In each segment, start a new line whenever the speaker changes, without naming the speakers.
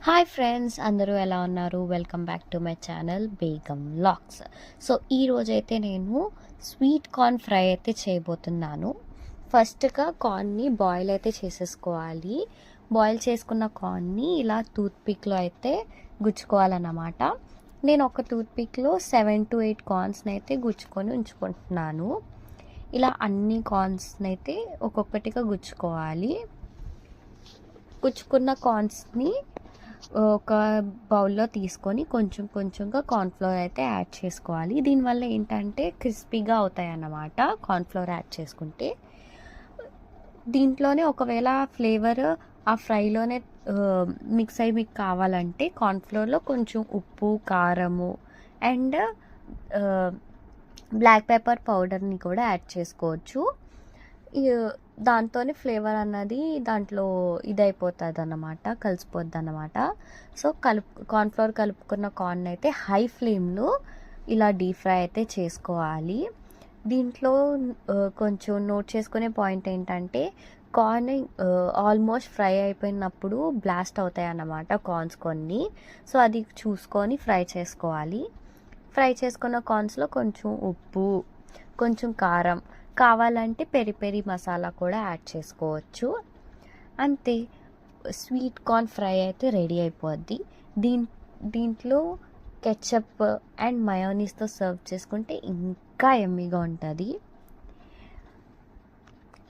Hi friends, అందరూ ఎలా ఉన్నారు? Welcome back to my channel Begum vlogs. So ఈరోజైతే నేను స్వీట్ కార్న్ ఫ్రై అయితే చేయబోతున్నాను. ఫస్ట్గా కార్న్ని బాయిల్ అయితే చేసేసుకోవాలి. బాయిల్ చేసుకున్న కార్న్ని ఇలా టూత్పిక్లో అయితే గుచ్చుకోవాలన్నమాట. నేను ఒక టూత్పిక్లో 7 to 8 కార్న్స్ని అయితే గుచ్చుకొని ఉంచుకుంటున్నాను. ఇలా అన్ని కార్న్స్ని అయితే ఒక్కొక్కటిగా గుచ్చుకోవాలి. గుచ్చుకున్న కార్న్స్ని ఒక బౌల్లో తీసుకొని కొంచెం కొంచెంగా కార్న్ఫ్లోర్ అయితే యాడ్ చేసుకోవాలి. దీనివల్ల ఏంటంటే క్రిస్పీగా అవుతాయి అన్నమాట కార్న్ఫ్లోర్ యాడ్ చేసుకుంటే. దీంట్లోనే ఒకవేళ ఫ్లేవర్ ఆ ఫ్రైలోనే మిక్స్ అయ్యి మీకు కావాలంటే కార్న్ఫ్లోర్లో కొంచెం ఉప్పు, కారము అండ్ బ్లాక్ పెప్పర్ పౌడర్ని కూడా యాడ్ చేసుకోవచ్చు. దాంతోనే ఫ్లేవర్ అన్నది దాంట్లో ఇదైపోతుంది అన్నమాట, కలిసిపోద్ది అన్నమాట. సో కార్న్ఫ్లోర్ కలుపుకున్న కార్న్ అయితే హై ఫ్లేమ్లో ఇలా డీప్ ఫ్రై అయితే చేసుకోవాలి. దీంట్లో కొంచెం నోట్ చేసుకునే పాయింట్ ఏంటంటే కార్న్ ఆల్మోస్ట్ ఫ్రై అయిపోయినప్పుడు బ్లాస్ట్ అవుతాయి అన్నమాట కార్న్స్ కొన్ని. సో అది చూసుకొని ఫ్రై చేసుకోవాలి. ఫ్రై చేసుకున్న కార్న్స్లో కొంచెం ఉప్పు, కొంచెం కారం, కావాలంటే పెరి పెరి మసాలా కూడా యాడ్ చేసుకోవచ్చు. అంతే, స్వీట్ కార్న్ ఫ్రై అయితే రెడీ అయిపోద్ది. దీంట్లో కెచప్ అండ్ మయోనీస్తో సర్వ్ చేసుకుంటే ఇంకా యమ్మీగా ఉంటుంది.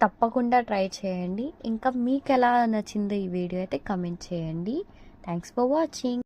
తప్పకుండా ట్రై చేయండి. ఇంకా మీకు ఎలా నచ్చిందో ఈ వీడియో అయితే కమెంట్ చేయండి. Thanks for watching.